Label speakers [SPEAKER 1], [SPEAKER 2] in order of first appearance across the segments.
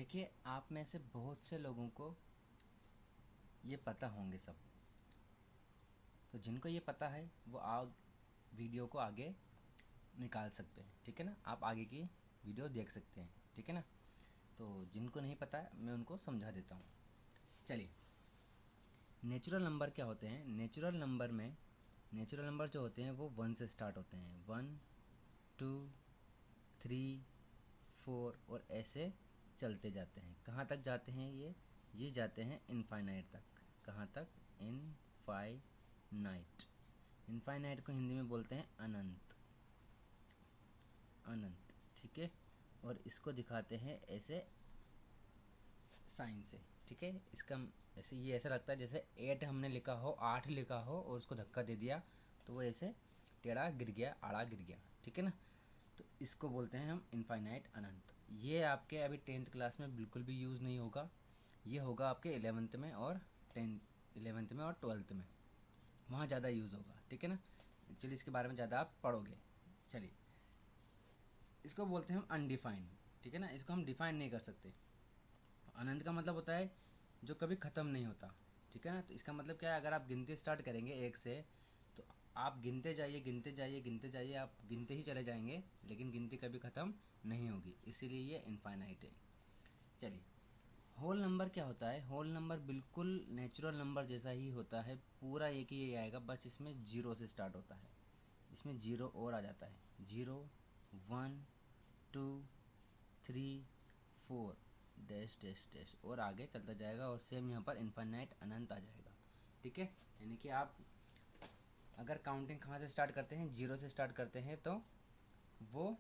[SPEAKER 1] देखिए, आप में से बहुत से लोगों को ये पता होंगे सब। तो जिनको ये पता है वो वीडियो को आगे निकाल सकते हैं, ठीक है ना। आप आगे की वीडियो देख सकते हैं, ठीक है ना। तो जिनको नहीं पता है मैं उनको समझा देता हूँ। चलिए, नेचुरल नंबर क्या होते हैं। नेचुरल नंबर जो होते हैं वो 1 से स्टार्ट होते हैं। 1 2 3 4 और ऐसे चलते जाते हैं। कहाँ तक जाते हैं ये जाते हैं इनफाइनाइट तक। कहाँ तक? इनफाइनाइट। इनफाइनाइट को हिंदी में बोलते हैं अनंत। अनंत, ठीक है। और इसको दिखाते हैं ऐसे साइन से, ठीक है। इसका ऐसे ये ऐसा लगता है जैसे 8 हमने लिखा हो, 8 लिखा हो और उसको धक्का दे दिया तो वो ऐसे टेढ़ा गिर गया, आड़ा गिर गया, ठीक है ना। तो इसको बोलते हैं हम इनफाइनाइट अनंत। ये आपके अभी 10th क्लास में बिल्कुल भी यूज़ नहीं होगा। ये होगा आपके 11th में और 12th में, वहाँ ज़्यादा यूज़ होगा, ठीक है ना। चलिए, इसके बारे में ज़्यादा आप पढ़ोगे। चलिए, इसको बोलते हैं हम अनडिफाइंड, ठीक है ना। इसको हम डिफाइन नहीं कर सकते। अनंत का मतलब होता है जो कभी ख़त्म नहीं होता, ठीक है ना। तो इसका मतलब क्या है, अगर आप गिनती स्टार्ट करेंगे 1 से तो आप गिनते जाइए गिनते जाइए गिनते जाइए, आप गिनते ही चले जाएंगे, लेकिन गिनती कभी ख़त्म नहीं होगी, इसीलिए ये इनफाइनाइट है। चलिए, होल नंबर क्या होता है। होल नंबर बिल्कुल नेचुरल नंबर जैसा ही होता है, पूरा एक ही आएगा, बस इसमें जीरो से स्टार्ट होता है। इसमें जीरो और आ जाता है। 0 1 2 3 4 डैश डैश डैश और आगे चलता जाएगा। और सेम यहाँ पर इनफाइनाइट अनंत आ जाएगा, ठीक है। यानी कि आप अगर काउंटिंग कहाँ से स्टार्ट करते हैं, 0 से स्टार्ट करते हैं, तो वो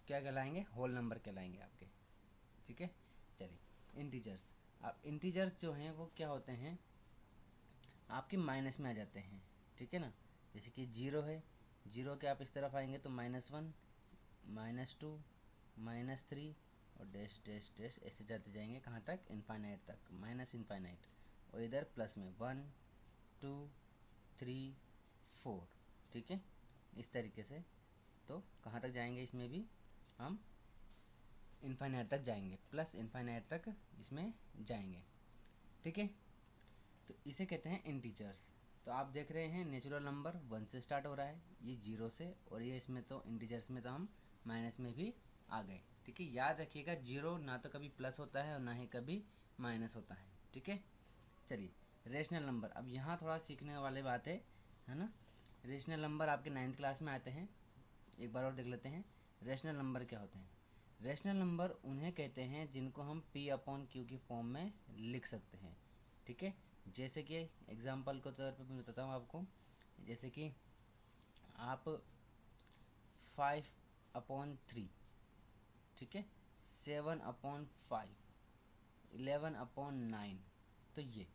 [SPEAKER 1] क्या कहलाएंगे? होल नंबर कहलाएंगे आपके, ठीक है। चलिए, इंटीजर्स। अब इंटीजर्स जो हैं वो क्या होते हैं, आपके माइनस में आ जाते हैं, ठीक है ना। जैसे कि 0 है, 0 के आप इस तरफ आएंगे तो -1 -2 -3 और डैश डैश डैश ऐसे जाते जाएंगे। कहाँ तक? इनफाइनाइट तक, माइनस इनफाइनाइट। और इधर प्लस में 1 2 3 4, ठीक है, इस तरीके से। तो कहाँ तक जाएंगे इसमें भी हम? इनफाइनाइट तक जाएंगे, प्लस इनफाइनाइट तक इसमें जाएंगे, ठीक है। तो इसे कहते हैं इंटीजर्स। तो आप देख रहे हैं नेचुरल नंबर 1 से स्टार्ट हो रहा है, ये 0 से, और ये इसमें तो इंटीजर्स में तो हम माइनस में भी आ गए, ठीक है। याद रखिएगा, 0 ना तो कभी प्लस होता है और ना ही कभी माइनस होता है, ठीक है। चलिए, रेशनल नंबर। अब यहाँ थोड़ा सीखने वाली बात है ना। रेशनल नंबर आपके 9th क्लास में आते हैं। एक बार और देख लेते हैं रेशनल नंबर क्या होते हैं। रेशनल नंबर उन्हें कहते हैं जिनको हम P/Q की फॉर्म में लिख सकते हैं, ठीक है। जैसे कि एग्जांपल के तौर पे मैं बताता हूँ आपको। जैसे कि आप 5/3, ठीक है, 7/5, 11/9, तो ये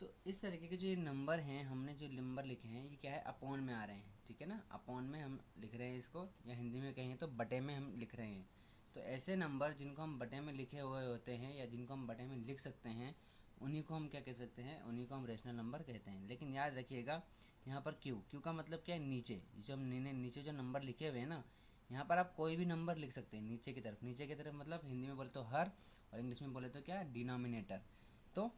[SPEAKER 1] तो इस तरीके के जो ये नंबर हैं, हमने जो नंबर लिखे हैं ये क्या है, अपॉन में आ रहे हैं, ठीक है ना। अपॉन में हम लिख रहे हैं इसको, या हिंदी में कहें तो बटे में हम लिख रहे हैं। तो ऐसे नंबर जिनको हम बटे में लिखे हुए होते हैं या जिनको हम बटे में लिख सकते हैं, उन्हीं को हम क्या कह सकते हैं, उन्हीं को हम रेशनल नंबर कहते हैं। लेकिन याद रखिएगा, यहाँ पर क्यू का मतलब क्या है, नीचे। जो हम नीचे जो नंबर लिखे हुए हैं ना, यहाँ पर आप कोई भी नंबर लिख सकते हैं नीचे की तरफ। नीचे की तरफ मतलब हिंदी में बोले तो हर, और इंग्लिश में बोले तो क्या, डिनोमिनेटर। तो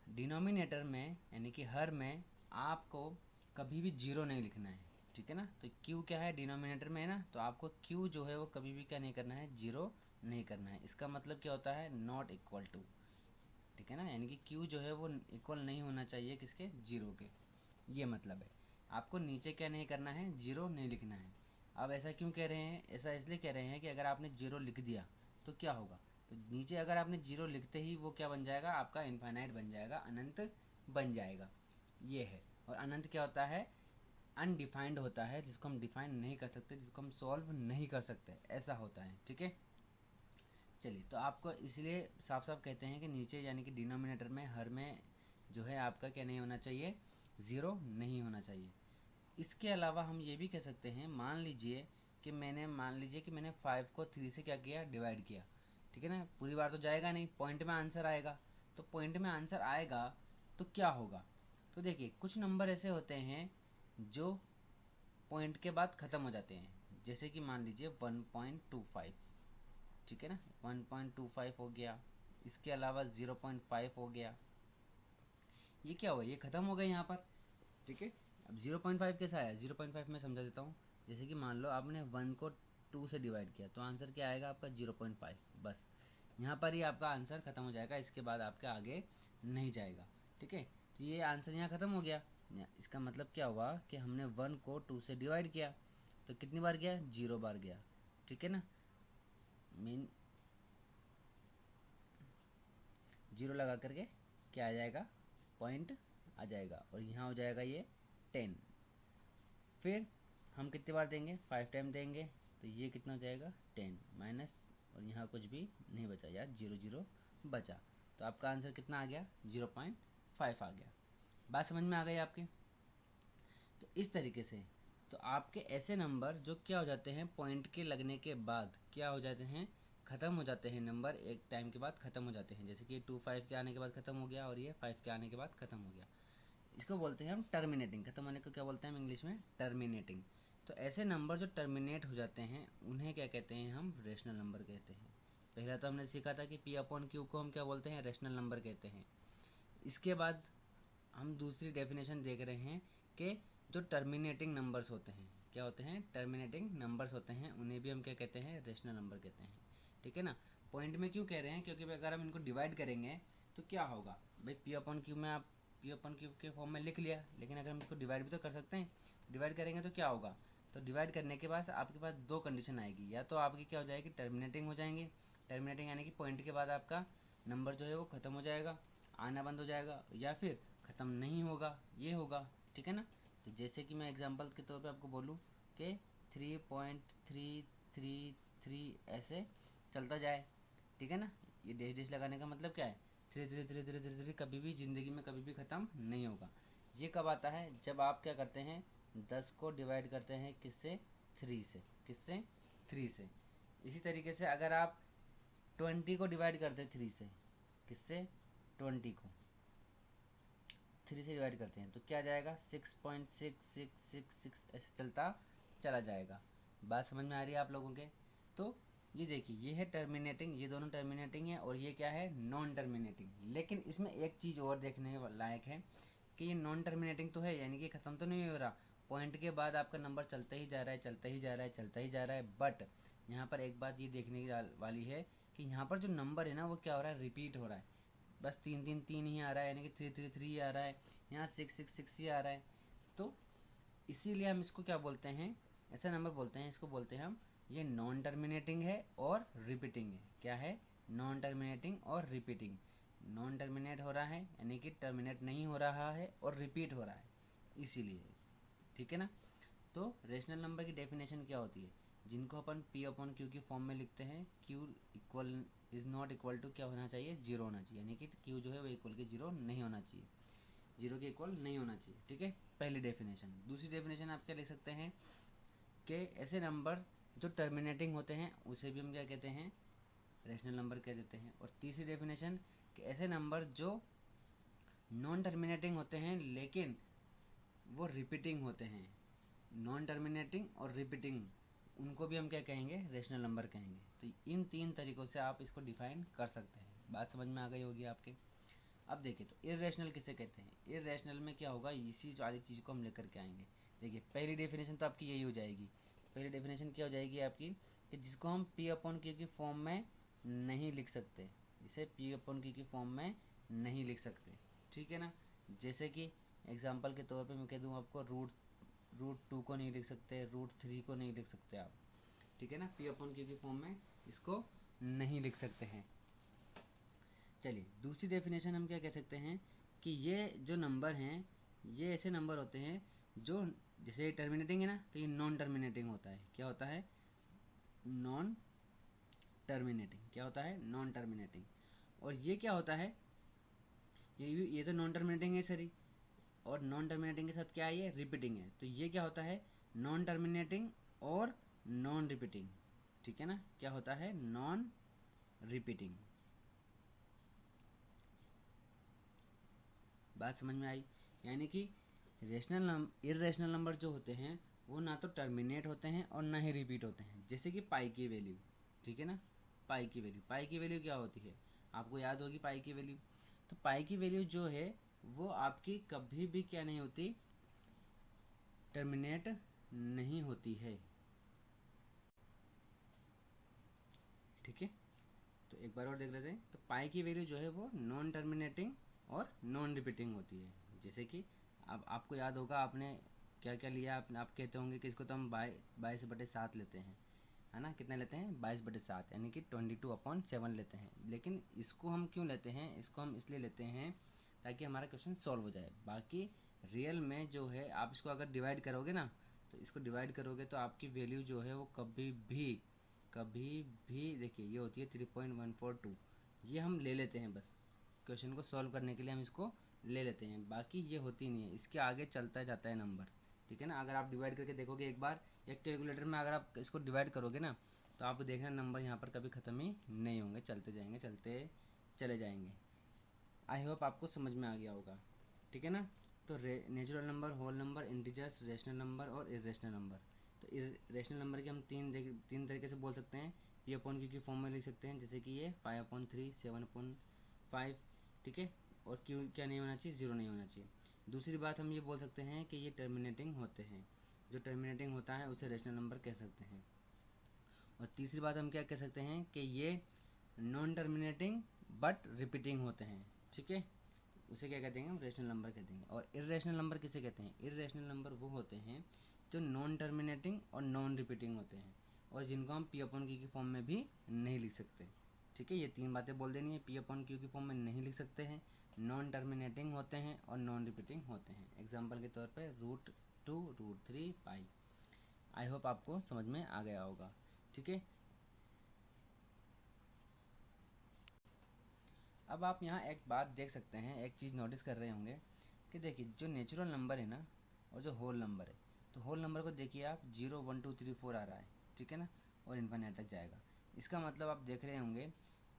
[SPEAKER 1] डिनोमिनेटर में यानी कि हर में आपको कभी भी 0 नहीं लिखना है, ठीक है ना। तो क्यू क्या है, डिनोमिनेटर में है ना, तो आपको क्यू जो है वो कभी भी क्या नहीं करना है, 0 नहीं करना है। इसका मतलब क्या होता है, नॉट इक्वल टू, ठीक है ना। यानी कि क्यू जो है वो इक्वल नहीं होना चाहिए किसके, 0 के। ये मतलब है, आपको नीचे क्या नहीं करना है, 0 नहीं लिखना है। अब ऐसा क्यों कह रहे हैं, ऐसा इसलिए कह रहे हैं कि अगर आपने 0 लिख दिया तो क्या होगा। तो नीचे अगर आपने 0 लिखते ही वो क्या बन जाएगा, आपका इनफाइनाइट बन जाएगा, अनंत बन जाएगा। ये है। और अनंत क्या होता है, अनडिफाइंड होता है, जिसको हम डिफाइन नहीं कर सकते, जिसको हम सॉल्व नहीं कर सकते, ऐसा होता है, ठीक है। चलिए, तो आपको इसलिए साफ साफ कहते हैं कि नीचे यानी कि डिनोमिनेटर में, हर में जो है आपका क्या नहीं होना चाहिए, 0 नहीं होना चाहिए। इसके अलावा हम ये भी कह सकते हैं, मान लीजिए कि मैंने 5 को 3 से क्या किया, डिवाइड किया, ठीक है ना। पूरी बार तो जाएगा नहीं, पॉइंट में आंसर आएगा। तो पॉइंट में आंसर आएगा तो क्या होगा, तो देखिए कुछ नंबर ऐसे होते हैं जो पॉइंट के बाद ख़त्म हो जाते हैं। जैसे कि मान लीजिए 1.25, ठीक है ना, 1.25 हो गया, इसके अलावा 0.5 हो गया। ये क्या हुआ, ये ख़त्म हो गया यहाँ पर, ठीक है। अब 0.5 कैसा आया, 0.5 मैं समझा देता हूँ। जैसे कि मान लो आपने 1 को 2 से डिवाइड किया तो आंसर क्या आएगा आपका 0.5, बस यहाँ पर ही आपका आंसर ख़त्म हो जाएगा, इसके बाद आपके आगे नहीं जाएगा, ठीक है। तो ये आंसर यहाँ ख़त्म हो गया। इसका मतलब क्या हुआ कि हमने 1 को 2 से डिवाइड किया तो कितनी बार गया, 0 बार गया, ठीक है ना। मीन 0 लगा करके क्या आ जाएगा, पॉइंट आ जाएगा, और यहाँ हो जाएगा ये 10। फिर हम कितनी बार देंगे, 5 टाइम देंगे, तो ये कितना हो जाएगा 10 माइनस, और यहाँ कुछ भी नहीं बचा यार, 0 0 बचा, तो आपका आंसर कितना आ गया, 0.5 आ गया। बात समझ में आ गई आपके। तो इस तरीके से तो आपके ऐसे नंबर जो क्या हो जाते हैं, पॉइंट के लगने के बाद क्या हो जाते हैं, ख़त्म हो जाते हैं, नंबर एक टाइम के बाद ख़त्म हो जाते हैं। जैसे कि 2 5 के आने के बाद ख़त्म हो गया, और ये 5 के आने के बाद ख़त्म हो गया। इसको बोलते हैं हम टर्मिनेटिंग, ख़त्म होने को क्या बोलते हैं हम इंग्लिश में, टर्मिनेटिंग। तो ऐसे नंबर जो टर्मिनेट हो जाते हैं उन्हें क्या कहते हैं, हम रेशनल नंबर कहते हैं। पहला तो हमने सीखा था कि P/Q को हम क्या बोलते हैं, रेशनल नंबर कहते हैं। इसके बाद हम दूसरी डेफिनेशन देख रहे हैं कि जो टर्मिनेटिंग नंबर्स होते हैं, क्या होते हैं, टर्मिनेटिंग नंबर्स होते हैं, उन्हें भी हम क्या कहते हैं, रेशनल नंबर कहते हैं, ठीक है ना। पॉइंट में क्यों कह रहे हैं, क्योंकि अगर हम इनको डिवाइड करेंगे तो क्या होगा भाई, P/Q में आप P/Q के फॉर्म में लिख लिया, लेकिन अगर हम इसको डिवाइड भी तो कर सकते हैं। डिवाइड करेंगे तो क्या होगा, तो डिवाइड करने के बाद आपके पास दो कंडीशन आएगी, या तो आपकी क्या हो जाएगी, टर्मिनेटिंग हो जाएंगे। टर्मिनेटिंग यानी कि पॉइंट के बाद आपका नंबर जो है वो ख़त्म हो जाएगा, आना बंद हो जाएगा, या फिर ख़त्म नहीं होगा, ये होगा, ठीक है ना। तो जैसे कि मैं एग्जांपल के तौर पे आपको बोलूँ कि 3.333 ऐसे चलता जाए, ठीक है ना। ये डैश डैश लगाने का मतलब क्या है, धीरे धीरे धीरे धीरे धीरे धीरे कभी भी ज़िंदगी में कभी भी ख़त्म नहीं होगा। ये कब आता है, जब आप क्या करते हैं, 10 को डिवाइड करते हैं किससे, 3 से, किससे, 3 से। इसी तरीके से अगर आप 20 को डिवाइड करते हैं 3 से, किससे, 20 को 3 से डिवाइड करते हैं तो क्या जाएगा, 6.6666 ऐसे चलता चला जाएगा। बात समझ में आ रही है आप लोगों के। तो ये देखिए, ये है टर्मिनेटिंग, ये दोनों टर्मिनेटिंग है, और ये क्या है, नॉन टर्मिनेटिंग। लेकिन इसमें एक चीज़ और देखने लायक है कि ये नॉन टर्मिनेटिंग तो है, यानी कि ख़त्म तो नहीं हो रहा, पॉइंट के बाद आपका नंबर चलता ही जा रहा है, चलता ही जा रहा है, चलता ही जा रहा है। बट यहाँ पर एक बात ये देखने वाली है कि यहाँ पर जो नंबर है ना वो क्या हो रहा है, रिपीट हो रहा है। बस 3 ही आ रहा है, यानी कि 3 आ रहा है, यहाँ 6 ही आ रहा है। तो इसीलिए हम इसको क्या बोलते हैं, ऐसा नंबर बोलते हैं, इसको बोलते हैं हम, ये नॉन टर्मिनेटिंग है और रिपीटिंग है। क्या है, नॉन टर्मिनेटिंग और रिपीटिंग। नॉन टर्मिनेट हो रहा है यानी कि टर्मिनेट नहीं हो रहा है, और रिपीट हो रहा है, इसीलिए, ठीक है ना। तो रेशनल नंबर की डेफिनेशन क्या होती है, जिनको अपन P/Q की फॉर्म में लिखते हैं, Q equal is not equal to क्या होना चाहिए, 0 होना चाहिए, यानी कि Q जो है वो इक्वल के 0 नहीं होना चाहिए, 0 के इक्वल नहीं होना चाहिए, ठीक है, पहली डेफिनेशन। दूसरी डेफिनेशन आप क्या लिख सकते हैं कि ऐसे नंबर जो टर्मिनेटिंग होते हैं उसे भी हम क्या कहते हैं, रेशनल नंबर कह देते हैं। और तीसरी डेफिनेशन कि ऐसे नंबर जो नॉन टर्मिनेटिंग होते हैं लेकिन वो रिपीटिंग होते हैं, नॉन टर्मिनेटिंग और रिपीटिंग, उनको भी हम क्या कहेंगे, रेशनल नंबर कहेंगे। तो इन 3 तरीक़ों से आप इसको डिफ़ाइन कर सकते हैं। बात समझ में आ गई होगी आपके। अब देखिए, तो इर्रेशनल किसे कहते हैं, इर्रेशनल में क्या होगा, इसी वाली चीज़ को हम लेकर के आएंगे। देखिए, पहली डेफिनेशन तो आपकी यही हो जाएगी। पहली डेफिनेशन क्या हो जाएगी आपकी, कि जिसको हम P/Q की फॉर्म में नहीं लिख सकते, जिसे P/Q की फॉर्म में नहीं लिख सकते, ठीक है ना। जैसे कि एग्जांपल के तौर पे मैं कह दूँ आपको, रूट 2 को नहीं लिख सकते, रूट 3 को नहीं लिख सकते आप, ठीक है ना। P/Q की फॉर्म में इसको नहीं लिख सकते हैं। चलिए, दूसरी डेफिनेशन हम क्या कह सकते हैं कि ये जो नंबर हैं ये ऐसे नंबर होते हैं जो, जैसे टर्मिनेटिंग है ना, तो ये नॉन टर्मिनेटिंग होता है। क्या होता है, नॉन टर्मिनेटिंग। क्या होता है, नॉन टर्मिनेटिंग। और ये क्या होता है, ये तो नॉन टर्मिनेटिंग है सरी, और नॉन टर्मिनेटिंग के साथ क्या है, ये रिपीटिंग है। तो ये क्या होता है, नॉन टर्मिनेटिंग और नॉन रिपीटिंग, ठीक है ना। क्या होता है, नॉन रिपीटिंग। बात समझ में आई। यानी कि इर्रेशनल नंबर जो होते हैं वो ना तो टर्मिनेट होते हैं और ना ही रिपीट होते हैं, जैसे कि पाई की वैल्यू, ठीक है ना। पाई की वैल्यू। पाई की वैल्यू क्या होती है, आपको याद होगी पाई की वैल्यू। तो पाई की वैल्यू जो है वो आपकी कभी भी क्या नहीं होती, टर्मिनेट नहीं होती है। ठीक है, तो एक बार और देख लेते हैं। तो पाई की वैल्यू जो है वो नॉन टर्मिनेटिंग और नॉन रिपीटिंग होती है। जैसे कि अब आपको याद होगा आपने क्या क्या लिया, आप कहते होंगे कि इसको तो हम 22/7 लेते हैं, है ना। कितना लेते हैं, 22/7, यानी कि 22/7 लेते हैं। लेकिन इसको हम क्यों लेते हैं, इसको हम इसलिए लेते हैं ताकि हमारा क्वेश्चन सॉल्व हो जाए। बाकी रियल में जो है आप इसको अगर डिवाइड करोगे ना, तो इसको डिवाइड करोगे तो आपकी वैल्यू जो है वो कभी भी देखिए ये होती है 3.142। ये हम ले लेते हैं, बस क्वेश्चन को सॉल्व करने के लिए हम इसको ले लेते हैं, बाकी ये होती नहीं है, इसके आगे चलता जाता है नंबर। ठीक है ना, अगर आप डिवाइड करके देखोगे एक बार एक कैलकुलेटर में, अगर आप इसको डिवाइड करोगे ना, तो आप देखना नंबर यहाँ पर कभी ख़त्म ही नहीं होंगे, चलते जाएंगे, चलते चले जाएंगे। आई होप आपको समझ में आ गया होगा। ठीक है ना। तो natural number, whole number, integers, rational number और इरेशनल नंबर। तो इरेशनल नंबर के हम तीन तरीके से बोल सकते हैं। पी अपॉन क्यू की फॉर्म में लिख सकते हैं, जैसे कि ये 5/3, 7/5। ठीक है, और क्यू क्या नहीं होना चाहिए, 0 नहीं होना चाहिए। दूसरी बात हम ये बोल सकते हैं कि ये टर्मिनेटिंग होते हैं, जो टर्मिनेटिंग होता है उसे रेशनल नंबर कह सकते हैं। और तीसरी बात हम क्या कह सकते हैं कि ये नॉन टर्मिनेटिंग बट रिपीटिंग होते हैं। ठीक है, उसे क्या कहते हैं, हम रेशनल नंबर कहते हैं। और इरेशनल नंबर किसे कहते हैं, इरेशनल नंबर वो होते हैं जो नॉन टर्मिनेटिंग और नॉन रिपीटिंग होते हैं, और जिनको हम पी अपॉन क्यू की फॉर्म में भी नहीं लिख सकते। ठीक है, ये तीन बातें बोल देनी है, पी अपॉन क्यू की फॉर्म में नहीं लिख सकते हैं, नॉन टर्मिनेटिंग होते हैं और नॉन रिपीटिंग होते हैं। एग्जाम्पल के तौर पर √2, √3 पाई। आई होप आपको समझ में आ गया होगा। ठीक है, अब आप यहाँ एक बात देख सकते हैं, एक चीज़ नोटिस कर रहे होंगे कि देखिए जो नेचुरल नंबर है ना और जो होल नंबर है, तो होल नंबर को देखिए आप 0 1 2 3 4 आ रहा है। ठीक है ना, और इन्फिनिट तक जाएगा। इसका मतलब आप देख रहे होंगे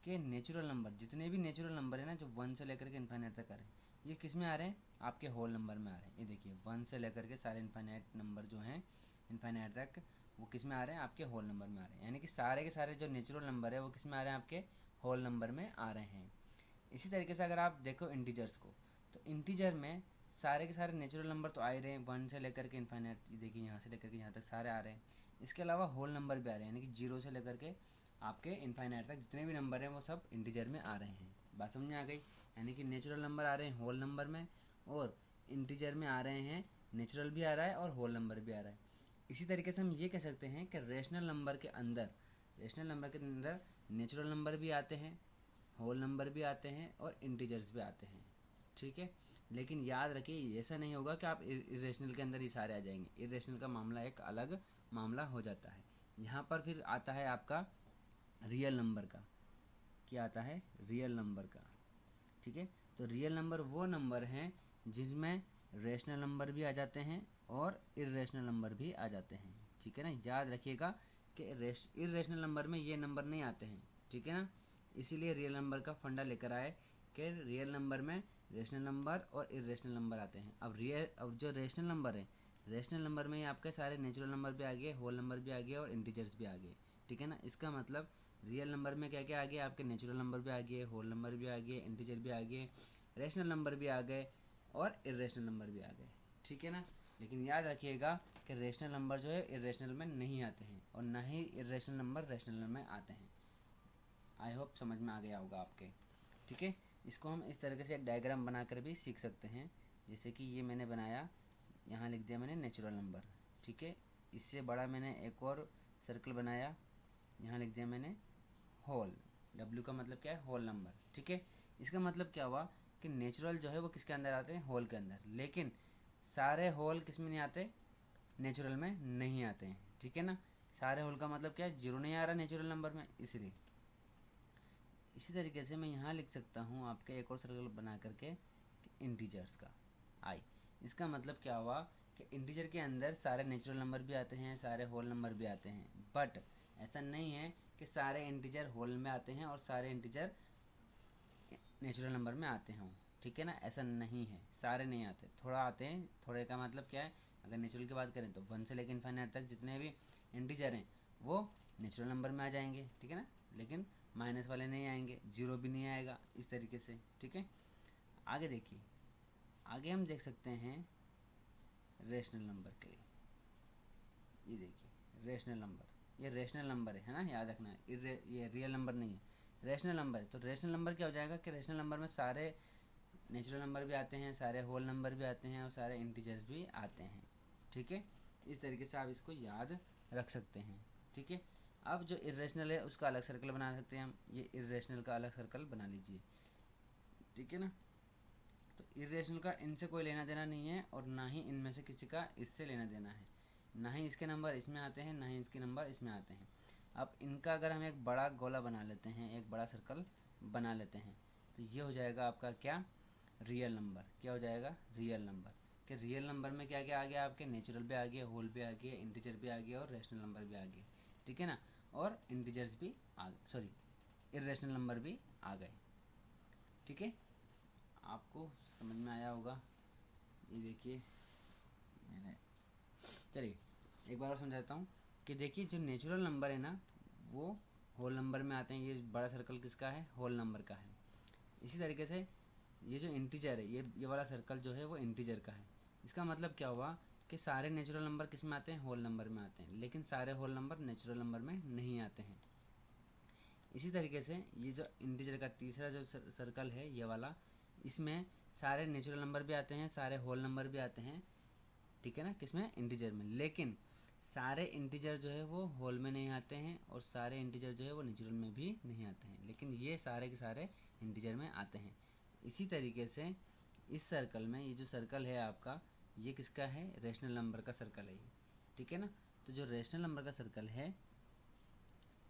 [SPEAKER 1] कि नेचुरल नंबर, जितने भी नेचुरल नंबर है ना जो 1 से लेकर के इन्फिनिट तक आ रहे हैं, ये किस में आ रहे हैं, आपके होल नंबर में आ रहे हैं। ये देखिए 1 से लेकर के सारे इन्फिनिट नंबर जो हैं इन्फिनिट तक, वो किस में आ रहे हैं, आपके होल नंबर में आ रहे हैं। यानी कि सारे के सारे जो नेचुरल नंबर है वो किस में आ रहे हैं, आपके होल नंबर में आ रहे हैं। इसी तरीके से अगर आप देखो इंटीजर्स को, तो इंटीजर में सारे के सारे नेचुरल नंबर तो आ ही रहे हैं, 1 से लेकर के इन्फिनिट, देखिए यहाँ से लेकर के यहाँ तक सारे आ रहे हैं। इसके अलावा होल नंबर भी आ रहे हैं, यानी कि 0 से लेकर के आपके इन्फिनिट तक जितने भी नंबर हैं वो सब इंटीजर में आ रहे हैं। बात समझ में आ गई, यानी कि नेचुरल नंबर आ रहे हैं होल नंबर में, और इंटीजर में आ रहे हैं नेचुरल भी आ रहा है और होल नंबर भी आ रहा है। इसी तरीके से हम ये कह सकते हैं कि रेशनल नंबर के अंदर नेचुरल नंबर भी आते हैं, होल नंबर भी आते हैं और इंटीजर्स भी आते हैं। ठीक है, लेकिन याद रखिए ऐसा नहीं होगा कि आप इरेशनल के अंदर ही सारे आ जाएंगे। इरेशनल का मामला एक अलग मामला हो जाता है। यहाँ पर फिर आता है आपका रियल नंबर का, क्या आता है, रियल नंबर का। ठीक है, तो रियल नंबर वो नंबर हैं जिनमें रेशनल नंबर भी आ जाते हैं और इरेशनल नंबर भी आ जाते हैं। ठीक है ना, याद रखिएगा कि इरेशनल नंबर में ये नंबर नहीं आते हैं। ठीक है ना, इसीलिए रियल नंबर का फंडा लेकर आए कि रियल नंबर में रेशनल नंबर और इरेशनल नंबर आते हैं। अब जो रेशनल नंबर है, रेशनल नंबर में ही आपके सारे नेचुरल नंबर भी आ गए, होल नंबर भी आ गए और इंटीजर्स भी आ गए। ठीक है ना, इसका मतलब रियल नंबर में क्या क्या आ गया, आपके नेचुरल नंबर भी आ गए, होल नंबर भी आ गए, इंटीजर भी आ गए, रेशनल नंबर भी आ गए और इरेशनल नंबर भी आ गए। ठीक है ना, लेकिन याद रखिएगा कि रेशनल नंबर जो है इरेशनल में नहीं आते हैं और ना ही इरेशनल नंबर रेशनल में आते हैं। आई होप समझ में आ गया होगा आपके। ठीक है, इसको हम इस तरीके से एक डायग्राम बनाकर भी सीख सकते हैं, जैसे कि ये मैंने बनाया, यहाँ लिख दिया मैंने नेचुरल नंबर। ठीक है, इससे बड़ा मैंने एक और सर्कल बनाया, यहाँ लिख दिया मैंने होल। डब्ल्यू का मतलब क्या है, होल नंबर। ठीक है, इसका मतलब क्या हुआ कि नेचुरल जो है वो किसके अंदर आते हैं, होल के अंदर, लेकिन सारे होल किस में नहीं आते, नेचुरल में नहीं आते हैं। ठीक है ना, सारे होल का मतलब क्या है, 0 नहीं आ रहा नेचुरल नंबर में, इसलिए। इसी तरीके से मैं यहाँ लिख सकता हूँ आपके एक और सर्कल बना करके इंटीजर्स का आई। इसका मतलब क्या हुआ कि इंटीजर के अंदर सारे नेचुरल नंबर भी आते हैं, सारे होल नंबर भी आते हैं, बट ऐसा नहीं है कि सारे इंटीजर होल में आते हैं और सारे इंटीजर नेचुरल नंबर में आते हों। ठीक है ना, ऐसा नहीं है, सारे नहीं आते, थोड़ा आते हैं। थोड़े का मतलब क्या है, अगर नेचुरल की बात करें तो 1 से लेकर इनफाइनाइट तक जितने भी इंटीजर हैं वो नेचुरल नंबर में आ जाएंगे। ठीक है ना, लेकिन माइनस वाले नहीं आएंगे, जीरो भी नहीं आएगा, इस तरीके से। ठीक है, आगे देखिए, आगे हम देख सकते हैं रेशनल नंबर के लिए। ये देखिए रेशनल नंबर, ये रेशनल नंबर है ना, याद रखना है, ये रियल नंबर नहीं है, रेशनल नंबर है। तो रेशनल नंबर क्या हो जाएगा कि रेशनल नंबर में सारे नेचुरल नंबर भी आते हैं, सारे होल नंबर भी आते हैं और सारे इंटीजर्स भी आते हैं। ठीक है, इस तरीके से आप इसको याद रख सकते हैं। ठीक है, अब जो इरेशनल है उसका अलग सर्कल बना सकते हैं हम, ये इरेशनल का अलग सर्कल बना लीजिए। ठीक है ना, तो इरेशनल का इनसे कोई लेना देना नहीं है और ना ही इनमें से किसी का इससे लेना देना है, ना ही इसके नंबर इसमें आते हैं, ना ही इसके नंबर इसमें आते हैं। अब इनका अगर हम एक बड़ा गोला बना लेते हैं, एक बड़ा सर्कल बना लेते हैं, तो ये हो जाएगा आपका क्या, रियल नंबर। क्या हो जाएगा, रियल नंबर। कि रियल नंबर में क्या क्या आ गया आपके, नेचुरल भी आ गया, होल भी आ गया, इंटीजर भी आ गया और रेशनल नंबर भी आ गए। ठीक है ना, और इंटीजर्स भी आ गए, सॉरी इरेशनल नंबर भी आ गए। ठीक है, आपको समझ में आया होगा। ये देखिए मैंने, चलिए एक बार और समझाता हूँ कि देखिए जो नेचुरल नंबर है ना वो होल नंबर में आते हैं। ये बड़ा सर्कल किसका है, होल नंबर का है। इसी तरीके से ये जो इंटीजर है, ये वाला सर्कल जो है वो इंटीजर का है। इसका मतलब क्या हुआ कि सारे नेचुरल नंबर किस में आते हैं, होल नंबर में आते हैं, लेकिन सारे होल नंबर नेचुरल नंबर में नहीं आते हैं। इसी तरीके से ये जो इंटीजर का तीसरा जो सर्कल है ये वाला, इसमें सारे नेचुरल नंबर भी आते हैं, सारे होल नंबर भी आते हैं। ठीक है ना, किसमें, इंटीजर में। लेकिन सारे इंटीजर जो है वो होल में नहीं आते हैं और सारे इंटीजर जो है वो नेचुरल में भी नहीं आते हैं, लेकिन ये सारे के सारे इंटीजर में आते हैं। इसी तरीके से इस सर्कल में, ये जो सर्कल है आपका, ये किसका है, रेशनल नंबर का सर्कल है ये। ठीक है ना, तो जो रेशनल नंबर का सर्कल है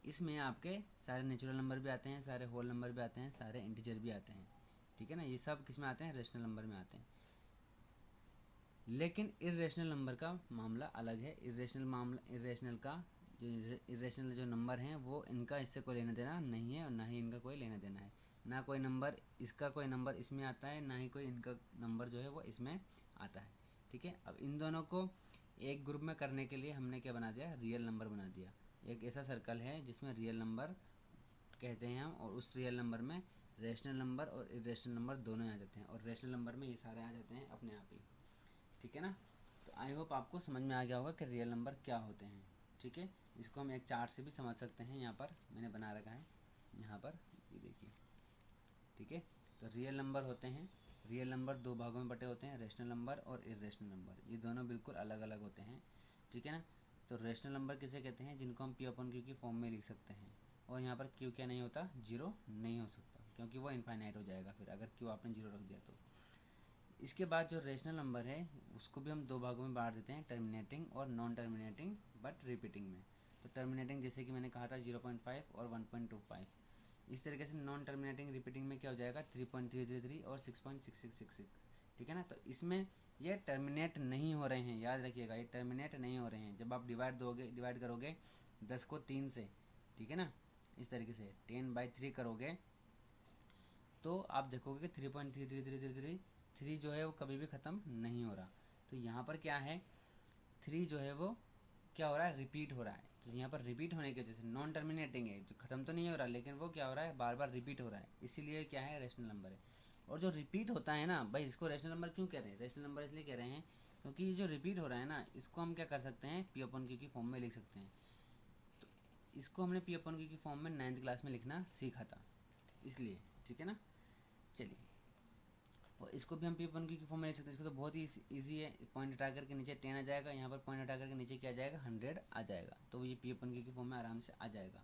[SPEAKER 1] इसमें आपके सारे नेचुरल नंबर भी आते हैं, सारे होल नंबर भी आते हैं, सारे इंटीजर भी आते हैं। ठीक है ना, ये सब किस में आते हैं, रेशनल नंबर में आते हैं। लेकिन इरेशनल नंबर का मामला अलग है। इरेशनल का जो इरेशनल जो नंबर हैं वो इनका इससे कोई लेना देना नहीं है और ना ही इनका कोई लेना देना है। ना कोई नंबर इसका कोई नंबर इसमें आता है, ना ही कोई इनका नंबर जो है वो इसमें आता है। ठीक है, अब इन दोनों को एक ग्रुप में करने के लिए हमने क्या बना दिया, रियल नंबर बना दिया। एक ऐसा सर्कल है जिसमें रियल नंबर कहते हैं हम, और उस रियल नंबर में रेशनल नंबर और इरेशनल नंबर दोनों आ जाते हैं, और रेशनल नंबर में ये सारे आ जाते हैं अपने आप ही। ठीक है ना, तो आई होप आपको समझ में आ गया होगा कि रियल नंबर क्या होते हैं। ठीक है, इसको हम एक चार्ट से भी समझ सकते हैं, यहाँ पर मैंने बना रखा है, यहाँ पर ये देखिए। ठीक है, तो रियल नंबर होते हैं, रियल नंबर दो भागों में बटे होते हैं, रेशनल नंबर और इरेशनल नंबर। ये दोनों बिल्कुल अलग अलग होते हैं। ठीक है ना, तो रेशनल नंबर किसे कहते हैं, जिनको हम P/Q की फॉर्म में लिख सकते हैं। और यहाँ पर Q क्या नहीं होता, जीरो नहीं हो सकता, क्योंकि वो इनफाइनाइट हो जाएगा फिर अगर Q आपने जीरो रख दिया तो। इसके बाद जो रेशनल नंबर है उसको भी हम दो भागों में बांट देते हैं, टर्मिनेटिंग और नॉन टर्मिनेटिंग बट रिपीटिंग में। तो टर्मिनेटिंग जैसे कि मैंने कहा था 0.5 और 1.25। इस तरीके से नॉन टर्मिनेटिंग रिपीटिंग में क्या हो जाएगा, 3.333 और 6.6666। ठीक है ना, तो इसमें ये टर्मिनेट नहीं हो रहे हैं, याद रखिएगा ये टर्मिनेट नहीं हो रहे हैं। जब आप डिवाइड करोगे 10 को 3 से, ठीक है ना, इस तरीके से 10/3 करोगे तो आप देखोगे कि 3.3333 जो है वो कभी भी ख़त्म नहीं हो रहा। तो यहाँ पर क्या है, 3 जो है वो क्या हो रहा है, रिपीट हो रहा है। तो यहाँ पर रिपीट होने की वजह से नॉन टर्मिनेटिंग है, जो ख़त्म तो नहीं हो रहा लेकिन वो क्या हो रहा है, बार बार रिपीट हो रहा है, इसीलिए क्या है, रेशनल नंबर है। और जो रिपीट होता है ना भाई, इसको रेशनल नंबर क्यों कह रहे हैं, रेशनल नंबर इसलिए कह रहे हैं क्योंकि ये जो रिपीट हो रहा है ना, इसको हम क्या कर सकते हैं, P/Q की फॉर्म में लिख सकते हैं। तो इसको हमने P/Q की फॉर्म में 9th क्लास में लिखना सीखा था, इसलिए। ठीक है ना, चलिए, और इसको भी हम P/Q की फॉर्म में लिख सकते हैं। इसको तो बहुत ही ईजी है, पॉइंट हटा करके नीचे 10 आ जाएगा, यहाँ पर पॉइंट हटा करके नीचे क्या आ जाएगा, 100 आ जाएगा, तो ये P/Q की फॉर्म में आराम से आ जाएगा।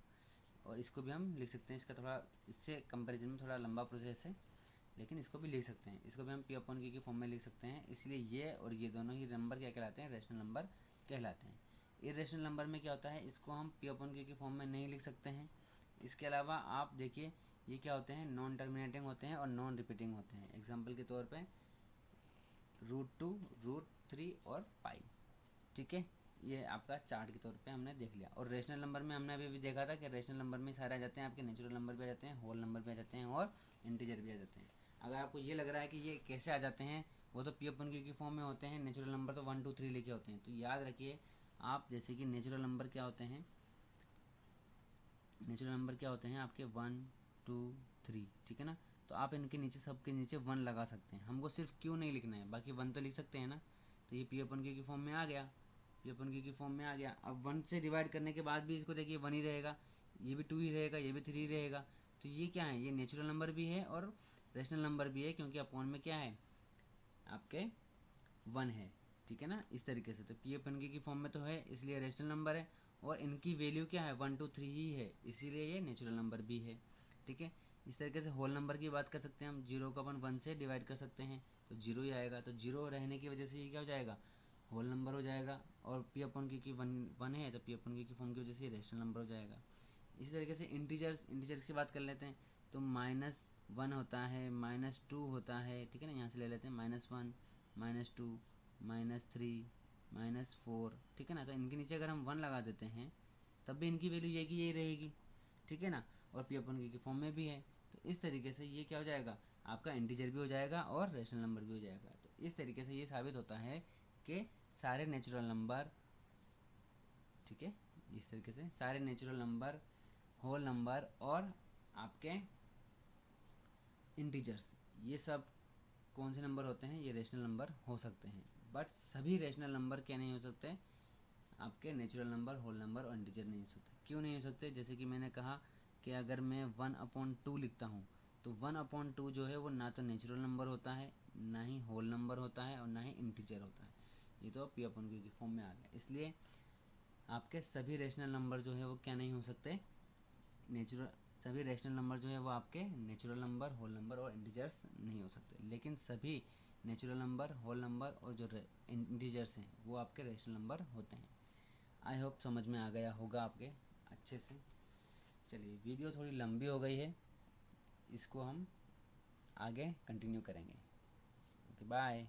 [SPEAKER 1] और इसको भी हम लिख सकते हैं, इसका थोड़ा इससे कंपेरिजन में थोड़ा लंबा प्रोसेस है, लेकिन इसको भी लिख सकते हैं। इसको भी हम P/Q की फॉर्म में लिख सकते हैं, इसलिए ये और ये दोनों ही नंबर क्या कहलाते हैं, रेशनल नंबर कहलाते हैं। इरेशनल नंबर में क्या होता है, इसको हम P/Q की फॉर्म में नहीं लिख सकते हैं। इसके अलावा आप देखिए ये क्या होते हैं, नॉन टर्मिनेटिंग होते हैं और नॉन रिपीटिंग होते हैं। एग्जाम्पल के तौर पे √2, √3 और पाई। ठीक है, ये आपका चार्ट के तौर पे हमने देख लिया। और रेशनल नंबर में हमने अभी भी देखा था कि रेशनल नंबर में सारे आ जाते हैं, आपके नेचुरल नंबर भी आ जाते हैं, होल नंबर भी आ जाते हैं और इंटीजर भी आ जाते हैं। अगर आपको ये लग रहा है कि ये कैसे आ जाते हैं, वो तो P/Q की फॉर्म में होते हैं, नेचुरल नंबर तो 1 2 3 लिखे होते हैं। तो याद रखिए आप, जैसे कि नेचुरल नंबर क्या होते हैं, नेचुरल नंबर क्या होते हैं आपके 1 2 3, ठीक है ना। तो आप इनके नीचे सबके नीचे 1 लगा सकते हैं, हमको सिर्फ क्यू नहीं लिखना है, बाकी 1 तो लिख सकते हैं ना। तो ये पी अपन क्यू की फॉर्म में आ गया, पी अपन क्यू की फॉर्म में आ गया। अब 1 से डिवाइड करने के बाद भी इसको देखिए 1 ही रहेगा, ये भी 2 ही रहेगा, ये भी 3 रहेगा। तो ये क्या है, ये नेचुरल नंबर भी है और रेशनल नंबर भी है, क्योंकि अपॉन में क्या है आपके 1 है, ठीक है ना। इस तरीके से तो पी अपन की फॉर्म में तो है, इसलिए रेशनल नंबर है, और इनकी वैल्यू क्या है 1 2 3 ही है, इसीलिए ये नेचुरल नंबर भी है, ठीक है। इस तरीके से होल नंबर की बात कर सकते हैं हम, 0 को अपन 1 से डिवाइड कर सकते हैं तो 0 ही आएगा। तो 0 रहने की वजह से ये क्या हो जाएगा, होल नंबर हो जाएगा। और पी अपन की 1 है तो पी अपन की फॉर्म की वजह से रेशनल नंबर हो जाएगा। इसी तरीके से इंटीजर्स की बात कर लेते हैं। तो -1 होता है, -2 होता है, ठीक है ना। यहाँ से ले लेते हैं -1 -2 -3 -4, ठीक है ना। तो इनके नीचे अगर हम 1 लगा देते हैं तब भी इनकी वैल्यू ये की यही रहेगी, ठीक है ना। और पी अपन की फॉर्म में भी है। तो इस तरीके से ये क्या हो जाएगा, आपका इंटीजर भी हो जाएगा और रेशनल नंबर भी हो जाएगा। तो इस तरीके से ये साबित होता है कि सारे नेचुरल नंबर, ठीक है, इस तरीके से सारे नेचुरल नंबर, होल नंबर और आपके इंटीजर्स, ये सब कौन से नंबर होते हैं, ये रेशनल नंबर हो सकते हैं। बट सभी रेशनल नंबर क्या नहीं हो सकते, आपके नेचुरल नंबर, होल नंबर और इंटीजर नहीं हो सकते। क्यों नहीं हो सकते, जैसे कि मैंने कहा कि अगर मैं 1/2 लिखता हूँ तो 1/2 जो है वो ना तो नेचुरल नंबर होता है, ना ही होल नंबर होता है और ना ही इंटीजर होता है। ये तो पी अपन की फॉर्म में आ गया। इसलिए आपके सभी रेशनल नंबर जो है वो क्या नहीं हो सकते, नेचुरल, सभी रेशनल नंबर जो है वो आपके नेचुरल नंबर, होल नंबर और इंटीजर्स नहीं हो सकते। लेकिन सभी नेचुरल नंबर, होल नंबर और जो इंटीजर्स हैं वो आपके रेशनल नंबर होते हैं। आई होप समझ में आ गया होगा आपके अच्छे से। चलिए, वीडियो थोड़ी लंबी हो गई है, इसको हम आगे कंटिन्यू करेंगे। Okay, bye.